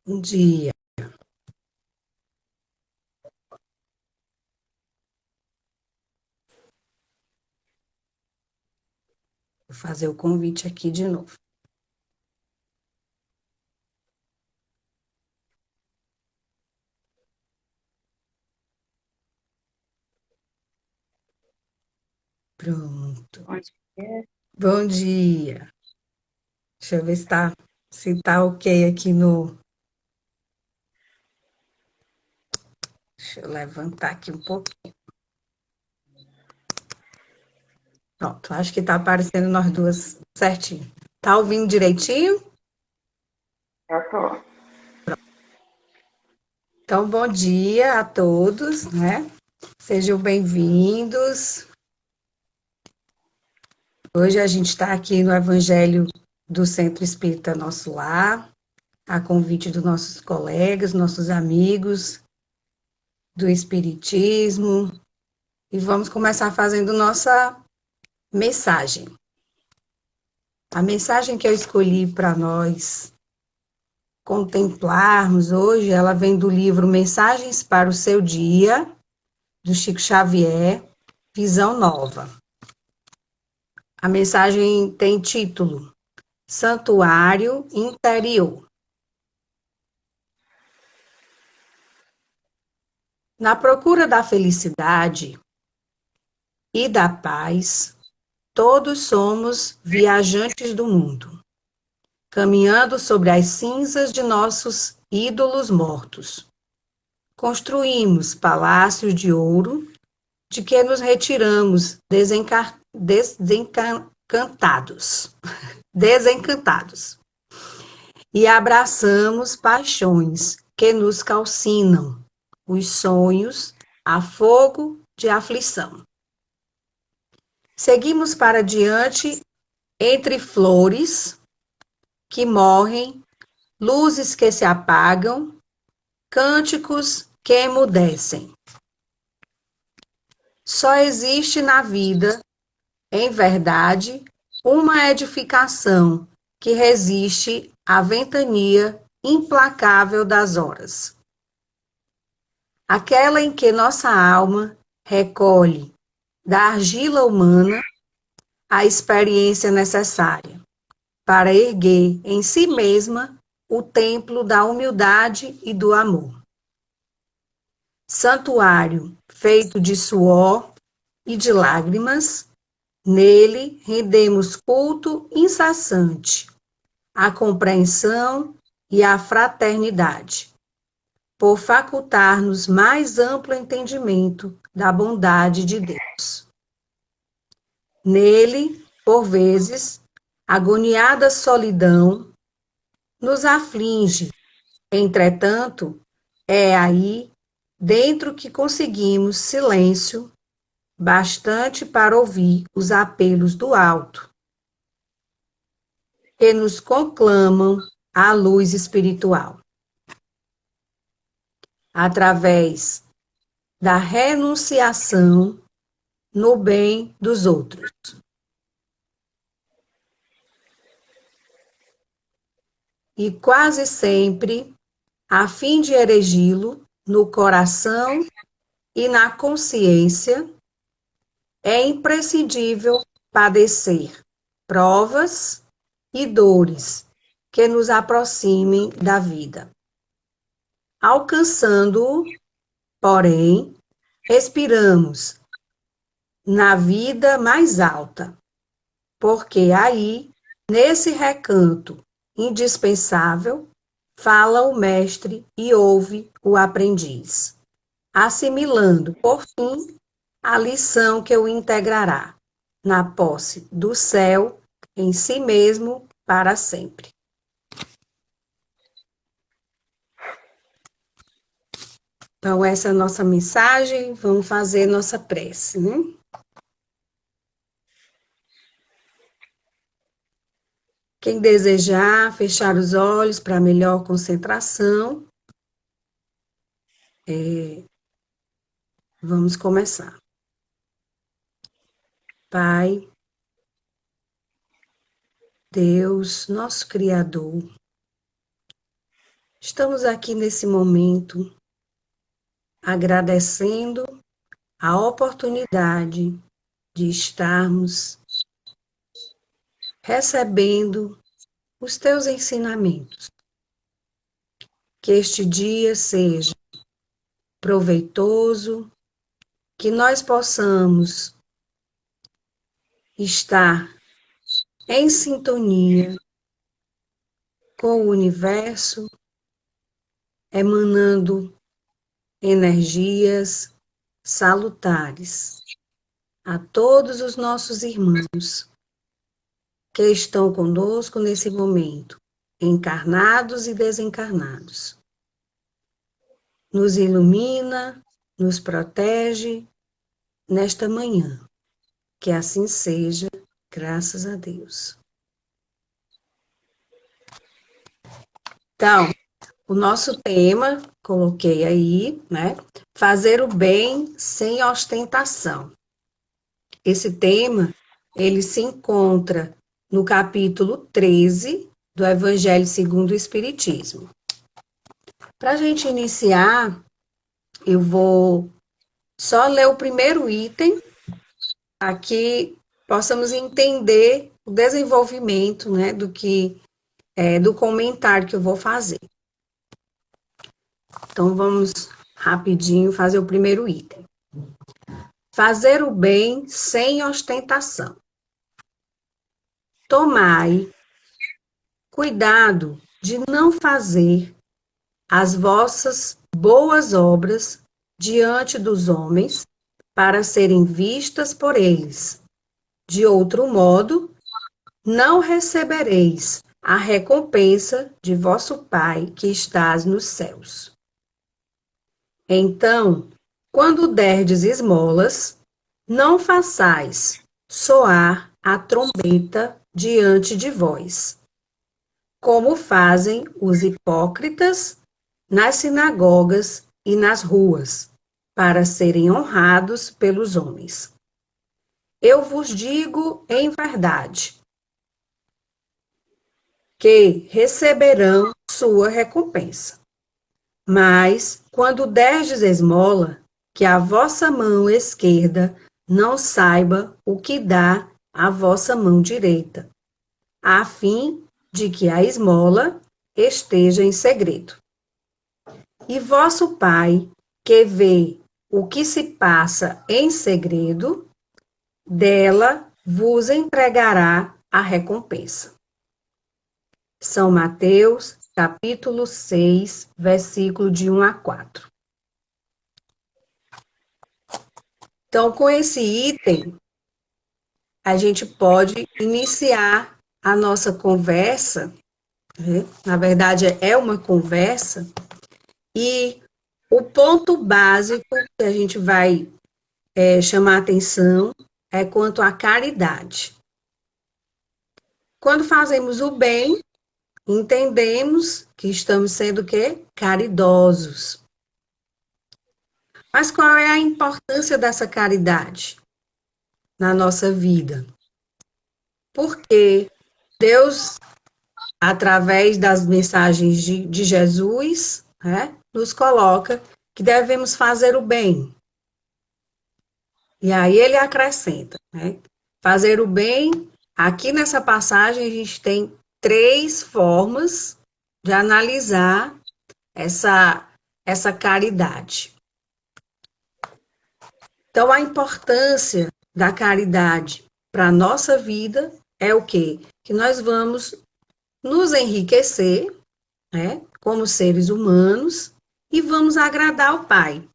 Bom dia. Vou fazer o convite aqui de novo. Pronto. Bom dia. Deixa eu ver se tá ok aqui no. Deixa eu levantar aqui um pouco. Pronto, acho que tá aparecendo nós duas certinho. Tá ouvindo direitinho? Eu tô. Então, bom dia a todos, né? Sejam bem-vindos. Hoje a gente está aqui no Evangelho do Centro Espírita Nosso Lar, a convite dos nossos colegas, nossos amigos do Espiritismo, e vamos começar fazendo nossa mensagem. A mensagem que eu escolhi para nós contemplarmos hoje, ela vem do livro Mensagens para o Seu Dia, do Chico Xavier, Visão Nova. A mensagem tem título Santuário Interior. Na procura da felicidade e da paz, todos somos viajantes do mundo, caminhando sobre as cinzas de nossos ídolos mortos. Construímos palácios de ouro, de que nos retiramos desencantados, e abraçamos paixões que nos calcinam, os sonhos a fogo de aflição. Seguimos para diante entre flores que morrem, luzes que se apagam, cânticos que emudecem. Só existe na vida, em verdade, uma edificação que resiste à ventania implacável das horas. Aquela em que nossa alma recolhe da argila humana a experiência necessária para erguer em si mesma o templo da humildade e do amor. Santuário feito de suor e de lágrimas, nele rendemos culto incessante à compreensão e à fraternidade, por facultar-nos mais amplo entendimento da bondade de Deus. Nele, por vezes, agoniada solidão nos aflige. Entretanto, é aí dentro que conseguimos silêncio bastante para ouvir os apelos do alto, que nos conclamam à luz espiritual, através da renunciação no bem dos outros. E quase sempre, a fim de erigi-lo no coração e na consciência, é imprescindível padecer provas e dores que nos aproximem da vida. Alcançando-o, porém, respiramos na vida mais alta, porque aí, nesse recanto indispensável, fala o mestre e ouve o aprendiz, assimilando, por fim, a lição que o integrará na posse do céu em si mesmo para sempre. Então, essa é a nossa mensagem. Vamos fazer nossa prece, né? Quem desejar fechar os olhos para melhor concentração, vamos começar. Pai, Deus, nosso Criador, Estamos aqui nesse momento agradecendo a oportunidade de estarmos recebendo os teus ensinamentos. Que este dia seja proveitoso, que nós possamos estar em sintonia com o universo, emanando energias salutares a todos os nossos irmãos que estão conosco nesse momento, encarnados e desencarnados. Nos ilumina, nos protege nesta manhã. Que assim seja, graças a Deus. Então, o nosso tema, coloquei aí, né? Fazer o bem sem ostentação. Esse tema, ele se encontra no capítulo 13 do Evangelho segundo o Espiritismo. Para a gente iniciar, eu vou só ler o primeiro item, para que possamos entender o desenvolvimento, né, do comentário que eu vou fazer. Então, vamos rapidinho fazer o primeiro item. Fazer o bem sem ostentação. Tomai cuidado de não fazer as vossas boas obras diante dos homens para serem vistas por eles. De outro modo, não recebereis a recompensa de vosso Pai que estás nos céus. Então, quando derdes esmolas, não façais soar a trombeta diante de vós, como fazem os hipócritas nas sinagogas e nas ruas, para serem honrados pelos homens. Eu vos digo em verdade, que receberão sua recompensa. Mas, quando derdes esmola, que a vossa mão esquerda não saiba o que dá a vossa mão direita, a fim de que a esmola esteja em segredo. E vosso Pai, que vê o que se passa em segredo, dela vos entregará a recompensa. São Mateus, capítulo 6, versículo de 1 a 4. Então, com esse item, a gente pode iniciar a nossa conversa, né? Na verdade, é uma conversa, e o ponto básico que a gente vai chamar atenção é quanto à caridade. Quando fazemos o bem, entendemos que estamos sendo o quê? Caridosos. Mas qual é a importância dessa caridade na nossa vida? Porque Deus, através das mensagens de Jesus, né, nos coloca que devemos fazer o bem. E aí ele acrescenta, né? Fazer o bem, aqui nessa passagem a gente tem 3 formas de analisar essa caridade. Então, a importância da caridade para a nossa vida é o quê? Que nós vamos nos enriquecer, né, como seres humanos, e vamos agradar ao Pai,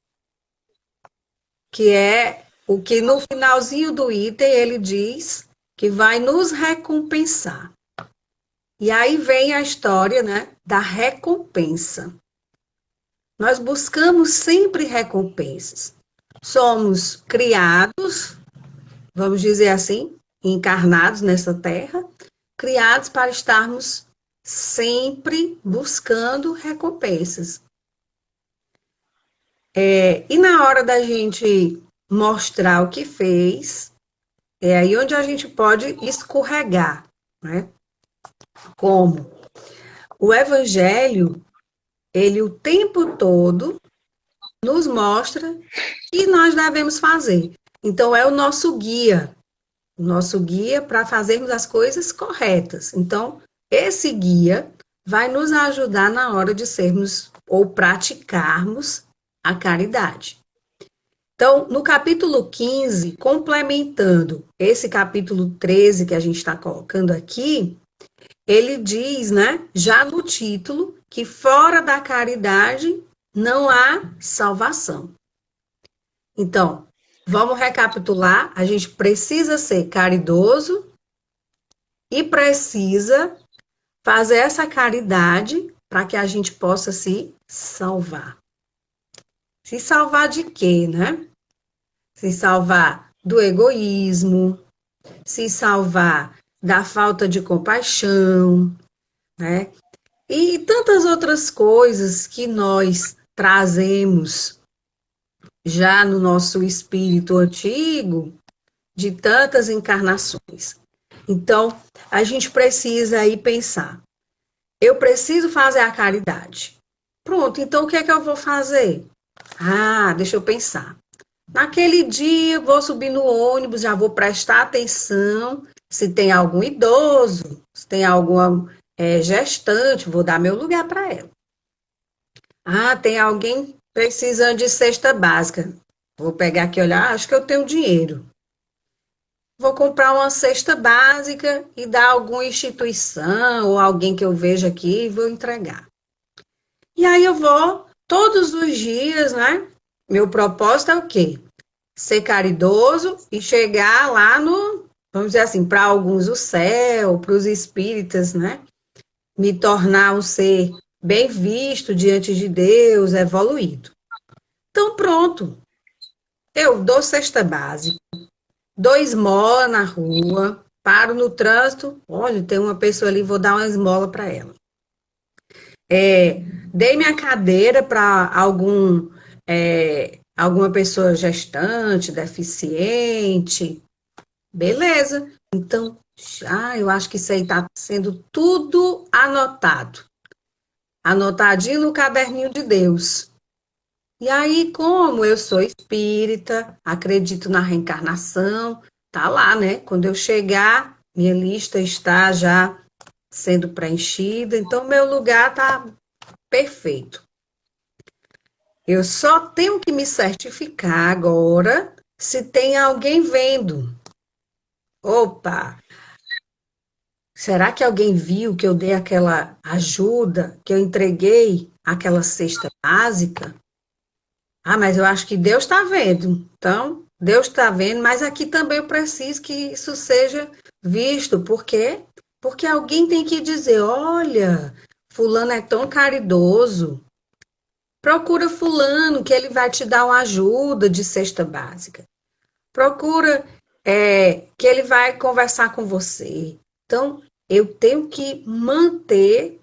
que é o que no finalzinho do item ele diz que vai nos recompensar. E aí vem a história, né, da recompensa. Nós buscamos sempre recompensas. Somos criados, vamos dizer assim, encarnados nessa terra, criados para estarmos sempre buscando recompensas. E na hora da gente mostrar o que fez, é aí onde a gente pode escorregar, né? Como? O Evangelho, ele o tempo todo nos mostra o que nós devemos fazer. Então, é o nosso guia para fazermos as coisas corretas. Então, esse guia vai nos ajudar na hora de sermos ou praticarmos a caridade. Então, no capítulo 15, complementando esse capítulo 13 que a gente está colocando aqui, ele diz, né, já no título, que fora da caridade não há salvação. Então, vamos recapitular, a gente precisa ser caridoso e precisa fazer essa caridade para que a gente possa se salvar. Se salvar de quê, né? Se salvar do egoísmo, se salvar da falta de compaixão, né? E tantas outras coisas que nós trazemos já no nosso espírito antigo, de tantas encarnações. Então, a gente precisa aí pensar, eu preciso fazer a caridade. Pronto, então o que é que eu vou fazer? Ah, deixa eu pensar. Naquele dia, vou subir no ônibus, já vou prestar atenção se tem algum idoso, se tem alguma gestante, vou dar meu lugar para ela. Ah, tem alguém precisando de cesta básica. Vou pegar aqui e olhar, acho que eu tenho dinheiro. Vou comprar uma cesta básica e dar a alguma instituição ou alguém que eu veja aqui e vou entregar. E aí eu vou todos os dias, né? Meu propósito é o quê? Ser caridoso e chegar lá no, vamos dizer assim, para alguns o céu, para os espíritas, né? Me tornar um ser bem visto diante de Deus, evoluído. Então, pronto. Eu dou cesta básica, dou esmola na rua, paro no trânsito, olha, tem uma pessoa ali, vou dar uma esmola para ela. Dei minha cadeira para alguma pessoa gestante, deficiente, beleza. Então, eu acho que isso aí está sendo tudo anotado. Anotadinho no caderninho de Deus. E aí, como eu sou espírita, acredito na reencarnação, tá lá, né? Quando eu chegar, minha lista está já sendo preenchida, então meu lugar tá perfeito. Eu só tenho que me certificar agora se tem alguém vendo. Opa, será que alguém viu que eu dei aquela ajuda, que eu entreguei aquela cesta básica? Ah, mas eu acho que Deus está vendo. Então, Deus está vendo, mas aqui também eu preciso que isso seja visto. Por quê? Porque alguém tem que dizer: olha, Fulano é tão caridoso. Procura Fulano, que ele vai te dar uma ajuda de cesta básica. Procura que ele vai conversar com você. Então, eu tenho que manter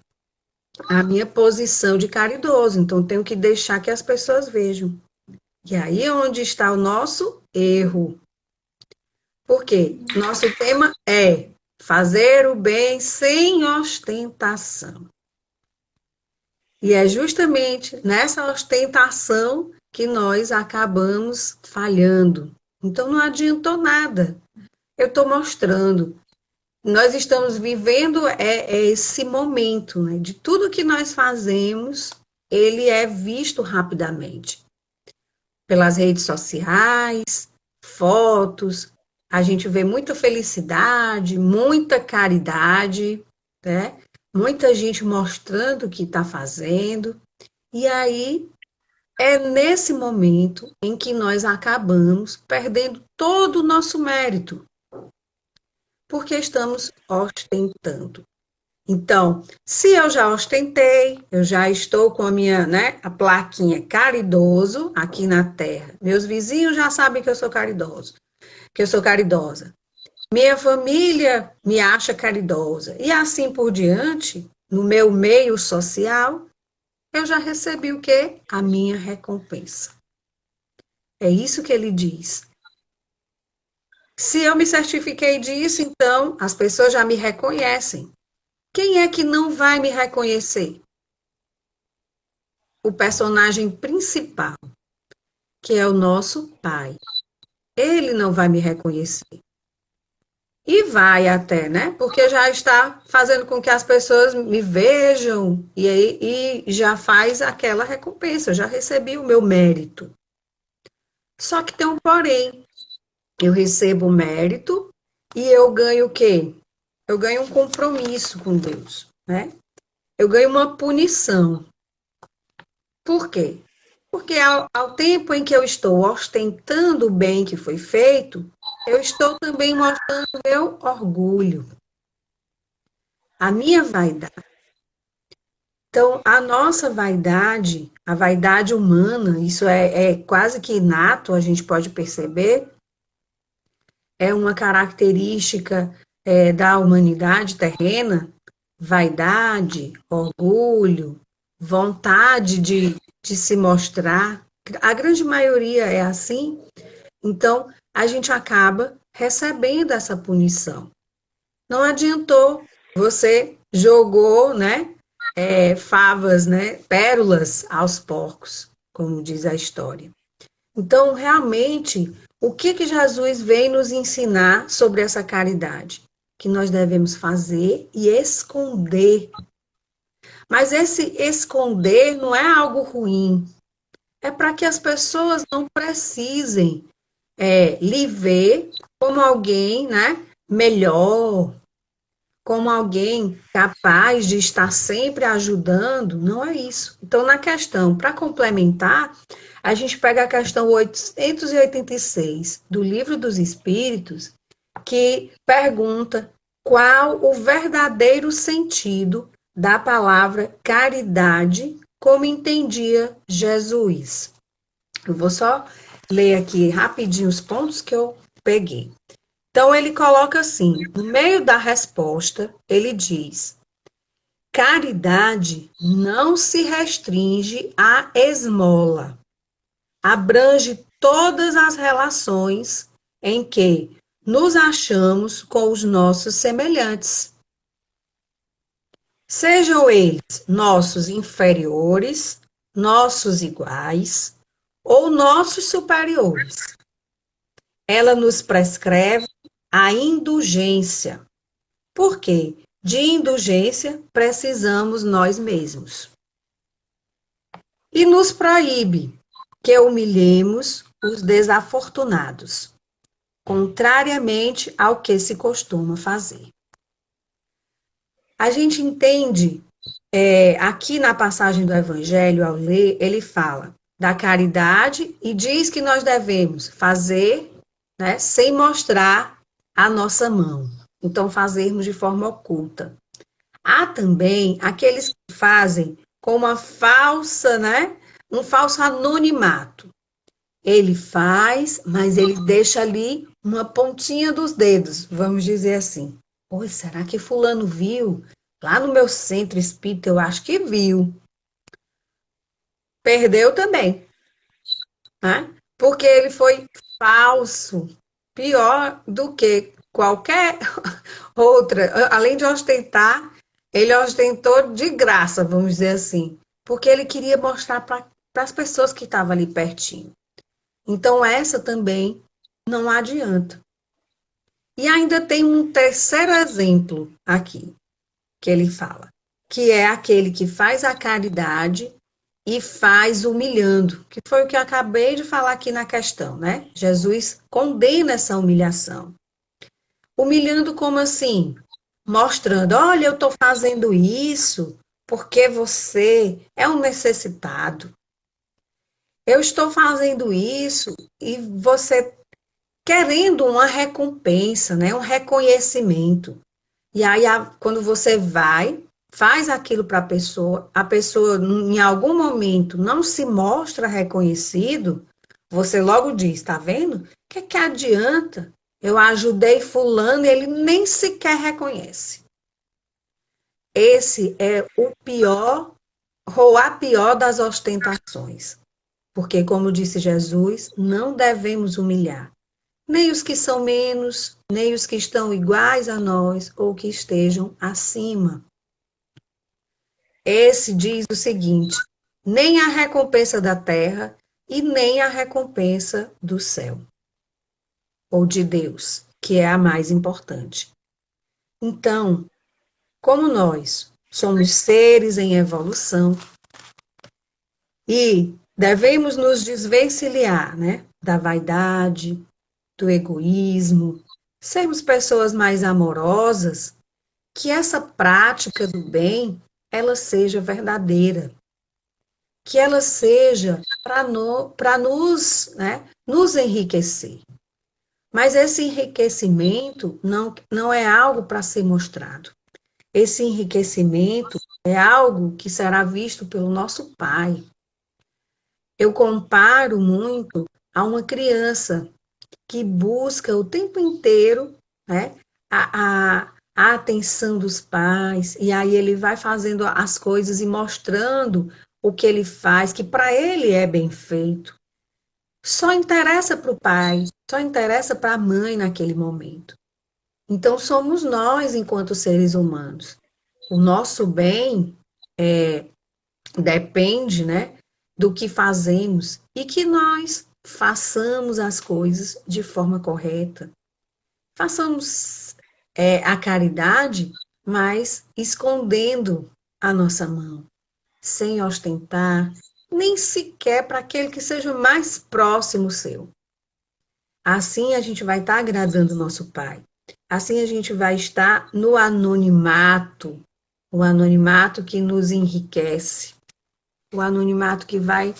a minha posição de caridoso. Então, tenho que deixar que as pessoas vejam. E aí é onde está o nosso erro. Por quê? Nosso tema é fazer o bem sem ostentação. E é justamente nessa ostentação que nós acabamos falhando. Então não adiantou nada. Eu estou mostrando. Nós estamos vivendo esse momento, né? De tudo que nós fazemos, ele é visto rapidamente. Pelas redes sociais, fotos, a gente vê muita felicidade, muita caridade, né? Muita gente mostrando o que está fazendo, e aí é nesse momento em que nós acabamos perdendo todo o nosso mérito, porque estamos ostentando. Então, se eu já ostentei, eu já estou com a minha, né, a plaquinha caridoso aqui na terra. Meus vizinhos já sabem que eu sou caridoso, que eu sou caridosa. Minha família me acha caridosa. E assim por diante, no meu meio social, eu já recebi o quê? A minha recompensa. É isso que ele diz. Se eu me certifiquei disso, então as pessoas já me reconhecem. Quem é que não vai me reconhecer? o personagem principal, que é o nosso pai. Ele não vai me reconhecer. E vai até, né? Porque já está fazendo com que as pessoas me vejam e já faz aquela recompensa. Eu já recebi o meu mérito. Só que tem um porém. Eu recebo o mérito e eu ganho o quê? Eu ganho um compromisso com Deus, né? Eu ganho uma punição. Por quê? Porque ao tempo em que eu estou ostentando o bem que foi feito, eu estou também mostrando meu orgulho, a minha vaidade. Então, a nossa vaidade, a vaidade humana, isso é quase que inato, a gente pode perceber, é uma característica da humanidade terrena, vaidade, orgulho, vontade de se mostrar. A grande maioria é assim, então a gente acaba recebendo essa punição. Não adiantou, você jogou, né, favas, né, pérolas aos porcos, como diz a história. Então, realmente, o que que Jesus vem nos ensinar sobre essa caridade? Que nós devemos fazer e esconder. Mas esse esconder não é algo ruim. É para que as pessoas não precisem lhe ver como alguém, né, melhor, como alguém capaz de estar sempre ajudando, não é isso. Então, na questão, para complementar, a gente pega a questão 886 do Livro dos Espíritos, que pergunta qual o verdadeiro sentido da palavra caridade, como entendia Jesus. Eu vou só ler aqui rapidinho os pontos que eu peguei. Então, ele coloca assim, no meio da resposta, ele diz: caridade não se restringe à esmola, abrange todas as relações em que nos achamos com os nossos semelhantes, sejam eles nossos inferiores, nossos iguais ou nossos superiores. Ela nos prescreve a indulgência. Por quê? De indulgência precisamos nós mesmos. E nos proíbe que humilhemos os desafortunados, contrariamente ao que se costuma fazer. A gente entende, aqui na passagem do Evangelho, ao ler, ele fala da caridade e diz que nós devemos fazer, né, sem mostrar a nossa mão. Então, fazermos de forma oculta. Há também aqueles que fazem com uma falsa, né, um falso anonimato. Ele faz, mas ele deixa ali uma pontinha dos dedos, vamos dizer assim. Oi, será que fulano viu? Lá no meu centro espírita, eu acho que viu. Perdeu também, né? Porque ele foi falso, pior do que qualquer outra. Além de ostentar, ele ostentou de graça, vamos dizer assim, porque ele queria mostrar para as pessoas que estavam ali pertinho. Então, essa também não adianta. E ainda tem um terceiro exemplo aqui, que ele fala, que é aquele que faz a caridade e faz humilhando, que foi o que eu acabei de falar aqui na questão, né? Jesus condena essa humilhação. Humilhando como assim? Mostrando, olha, eu estou fazendo isso porque você é um necessitado. Eu estou fazendo isso e você querendo uma recompensa, né? Um reconhecimento. E aí, quando você vai, faz aquilo para a pessoa, em algum momento, não se mostra reconhecido, você logo diz, tá vendo? O que adianta? Eu ajudei fulano e ele nem sequer reconhece. Esse é o pior, ou a pior das ostentações. Porque, como disse Jesus, não devemos humilhar nem os que são menos, nem os que estão iguais a nós ou que estejam acima. Esse diz o seguinte: nem a recompensa da terra e nem a recompensa do céu, ou de Deus, que é a mais importante. Então, como nós somos seres em evolução e devemos nos desvencilhar, né, da vaidade, do egoísmo, sermos pessoas mais amorosas, que essa prática do bem ela seja verdadeira, que ela seja para nos, né, nos enriquecer. Mas esse enriquecimento não é algo para ser mostrado. Esse enriquecimento é algo que será visto pelo nosso Pai. Eu comparo muito a uma criança que busca o tempo inteiro, né, a atenção dos pais, e aí ele vai fazendo as coisas e mostrando o que ele faz, que para ele é bem feito. Só interessa para o pai, só interessa para a mãe naquele momento. Então, somos nós, enquanto seres humanos. O nosso bem depende, né, do que fazemos e que nós façamos as coisas de forma correta. Façamos a caridade, mas escondendo a nossa mão, sem ostentar, nem sequer para aquele que seja mais próximo seu. Assim a gente vai estar agradando o nosso Pai. Assim a gente vai estar no anonimato, o anonimato que nos enriquece, o anonimato que vai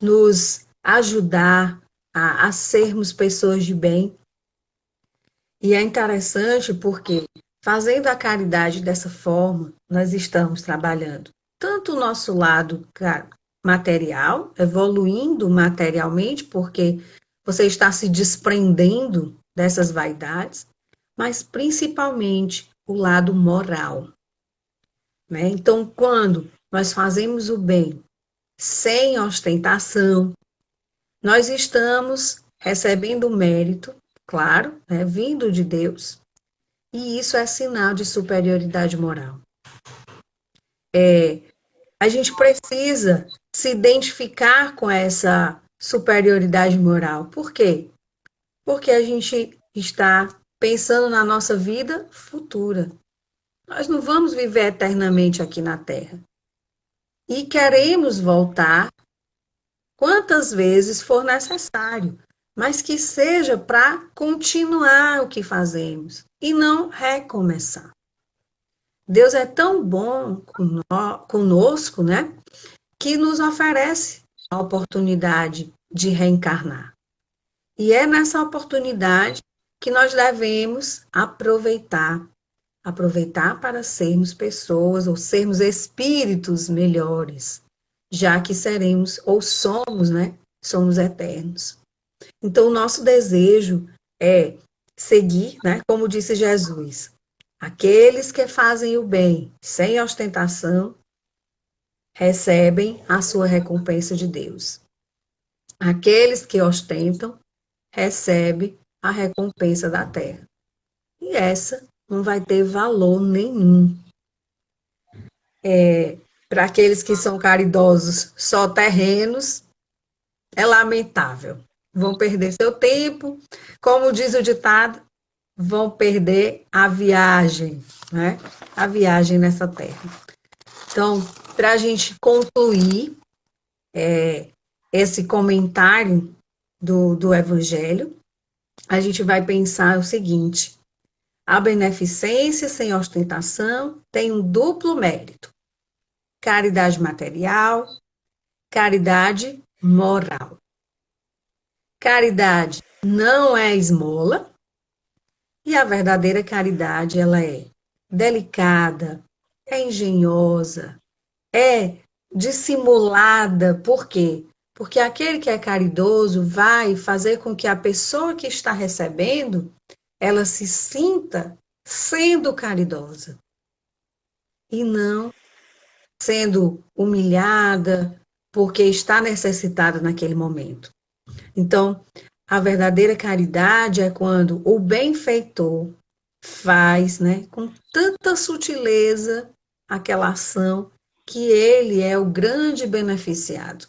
nos ajudar a sermos pessoas de bem. E é interessante porque, fazendo a caridade dessa forma, nós estamos trabalhando tanto o nosso lado material, evoluindo materialmente, porque você está se desprendendo dessas vaidades, mas principalmente o lado moral. Né? Então, quando nós fazemos o bem sem ostentação, nós estamos recebendo mérito, claro, né, vindo de Deus, e isso é sinal de superioridade moral. A gente precisa se identificar com essa superioridade moral. Por quê? Porque a gente está pensando na nossa vida futura. Nós não vamos viver eternamente aqui na Terra. E queremos voltar quantas vezes for necessário, mas que seja para continuar o que fazemos e não recomeçar. Deus é tão bom conosco, né, que nos oferece a oportunidade de reencarnar. E é nessa oportunidade que nós devemos aproveitar para sermos pessoas ou sermos espíritos melhores, já que seremos ou somos, né? Somos eternos. Então, o nosso desejo é seguir, né? Como disse Jesus, aqueles que fazem o bem sem ostentação recebem a sua recompensa de Deus. Aqueles que ostentam recebem a recompensa da terra. E essa não vai ter valor nenhum. Para aqueles que são caridosos, só terrenos, é lamentável. Vão perder seu tempo, como diz o ditado, vão perder a viagem, né? A viagem nessa terra. Então, para a gente concluir esse comentário do Evangelho, a gente vai pensar o seguinte: a beneficência sem ostentação tem um duplo mérito: caridade material, caridade moral. Caridade não é esmola, e a verdadeira caridade ela é delicada, é engenhosa, é dissimulada. Por quê? Porque aquele que é caridoso vai fazer com que a pessoa que está recebendo, ela se sinta sendo caridosa e não sendo humilhada porque está necessitada naquele momento. Então, a verdadeira caridade é quando o benfeitor faz, né, com tanta sutileza aquela ação que ele é o grande beneficiado.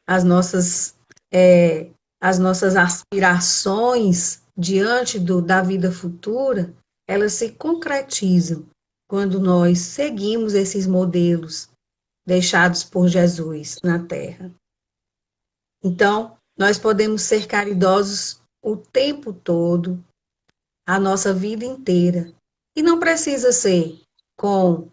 As nossas, as nossas aspirações diante da vida futura, elas se concretizam quando nós seguimos esses modelos deixados por Jesus na Terra. Então, nós podemos ser caridosos o tempo todo, a nossa vida inteira. E não precisa ser com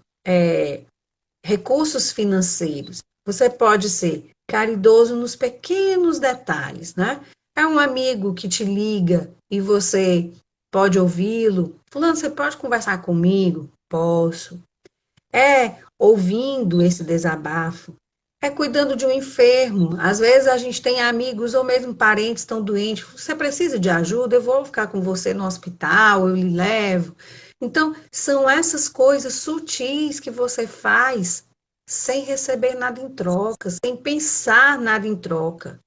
recursos financeiros. Você pode ser caridoso nos pequenos detalhes, né? É um amigo que te liga e você pode ouvi-lo. Fulano, você pode conversar comigo? Posso. É ouvindo esse desabafo. É cuidando de um enfermo. Às vezes a gente tem amigos ou mesmo parentes estão doentes. Você precisa de ajuda? Eu vou ficar com você no hospital, eu lhe levo. Então, são essas coisas sutis que você faz sem receber nada em troca, sem pensar nada em troca.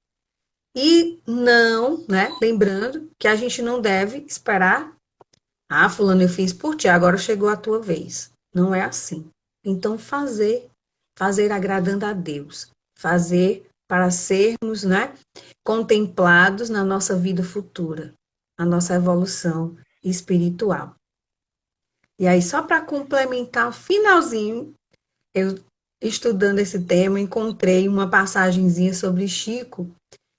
E não, né? Lembrando que a gente não deve esperar. Ah, fulano, eu fiz por ti, agora chegou a tua vez. Não é assim. Então, fazer agradando a Deus, fazer para sermos, né, contemplados na nossa vida futura, a nossa evolução espiritual. E aí, só para complementar o finalzinho, eu estudando esse tema, encontrei uma passagenzinha sobre Chico,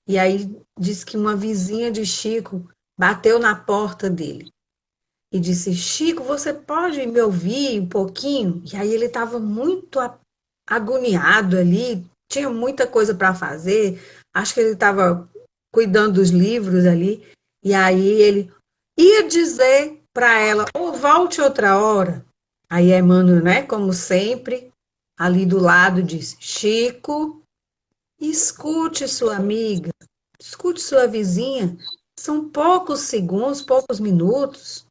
e aí diz que uma vizinha de Chico bateu na porta dele e disse: Chico, você pode me ouvir um pouquinho? E aí ele estava muito agoniado ali, tinha muita coisa para fazer, acho que ele estava cuidando dos livros ali, e aí ele ia dizer para ela: ou volte outra hora. Aí Emmanuel, né, como sempre, ali do lado, disse: Chico, escute sua amiga, escute sua vizinha, são poucos segundos, poucos minutos.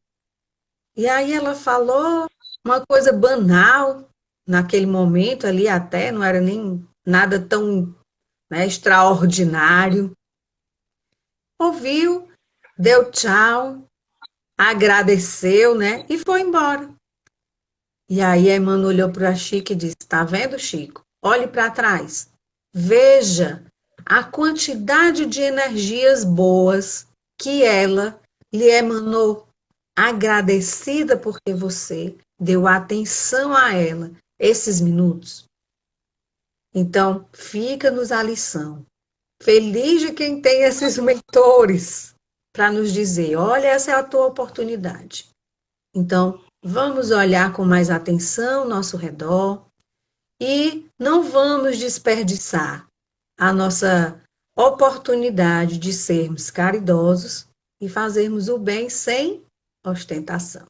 E aí ela falou uma coisa banal, naquele momento ali até, não era nem nada tão, né, extraordinário. Ouviu, deu tchau, agradeceu, né, e foi embora. E aí a Emmanuel olhou para Chico e disse: Tá vendo, Chico? Olhe para trás. Veja a quantidade de energias boas que ela lhe emanou, agradecida porque você deu atenção a ela esses minutos. Então, fica-nos a lição. Feliz de quem tem esses mentores para nos dizer: olha, essa é a tua oportunidade. Então, vamos olhar com mais atenção ao nosso redor e não vamos desperdiçar a nossa oportunidade de sermos caridosos e fazermos o bem sem ostentação.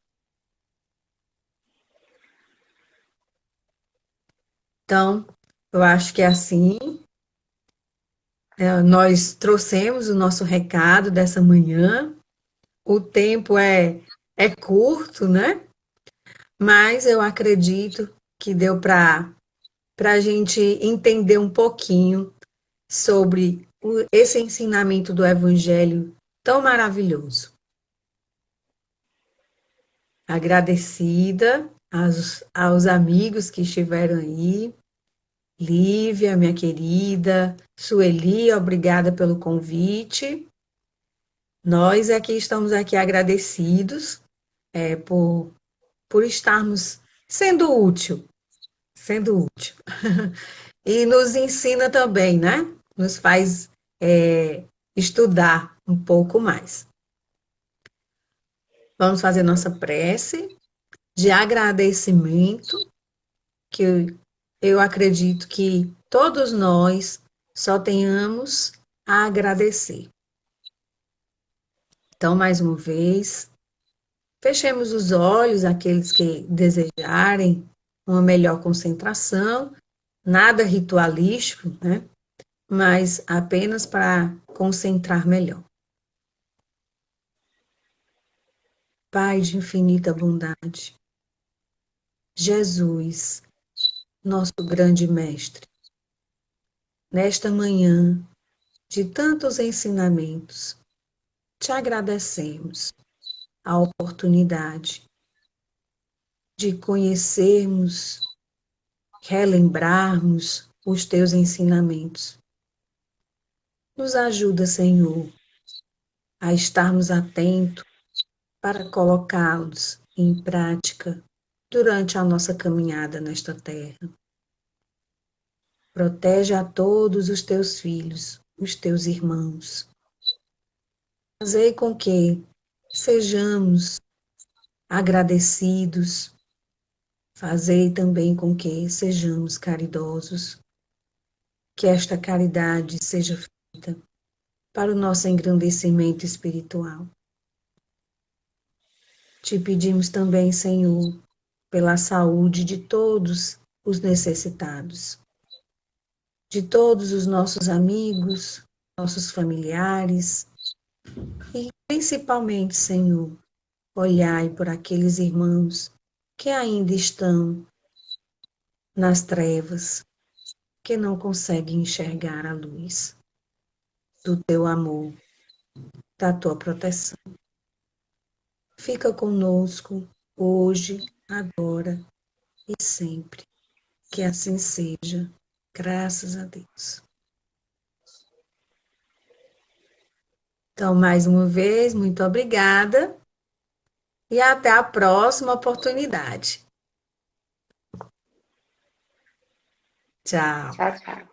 Então, eu acho que é assim, nós trouxemos o nosso recado dessa manhã. O tempo é curto, né? Mas eu acredito que deu para a gente entender um pouquinho sobre esse ensinamento do Evangelho tão maravilhoso. Agradecida aos amigos que estiveram aí. Lívia, minha querida, Sueli, obrigada pelo convite. Nós aqui estamos aqui agradecidos por estarmos sendo útil. E nos ensina também, né? Nos faz estudar um pouco mais. Vamos fazer nossa prece de agradecimento, que eu acredito que todos nós só tenhamos a agradecer. Então, mais uma vez, fechemos os olhos, aqueles que desejarem uma melhor concentração, nada ritualístico, né? Mas apenas para concentrar melhor. Pai de infinita bondade, Jesus, nosso grande mestre, nesta manhã de tantos ensinamentos, te agradecemos a oportunidade de conhecermos relembrarmos os teus ensinamentos. Nos ajuda, Senhor, a estarmos atentos para colocá-los em prática durante a nossa caminhada nesta terra. Protege a todos os teus filhos, os teus irmãos. Fazei com que sejamos agradecidos, fazei também com que sejamos caridosos, que esta caridade seja feita para o nosso engrandecimento espiritual. Te pedimos também, Senhor, pela saúde de todos os necessitados, de todos os nossos amigos, nossos familiares e principalmente, Senhor, olhai por aqueles irmãos que ainda estão nas trevas, que não conseguem enxergar a luz do teu amor, da tua proteção. Fica conosco hoje, agora e sempre. Que assim seja. Graças a Deus. Então, mais uma vez, muito obrigada e até a próxima oportunidade. Tchau. Tchau, tchau.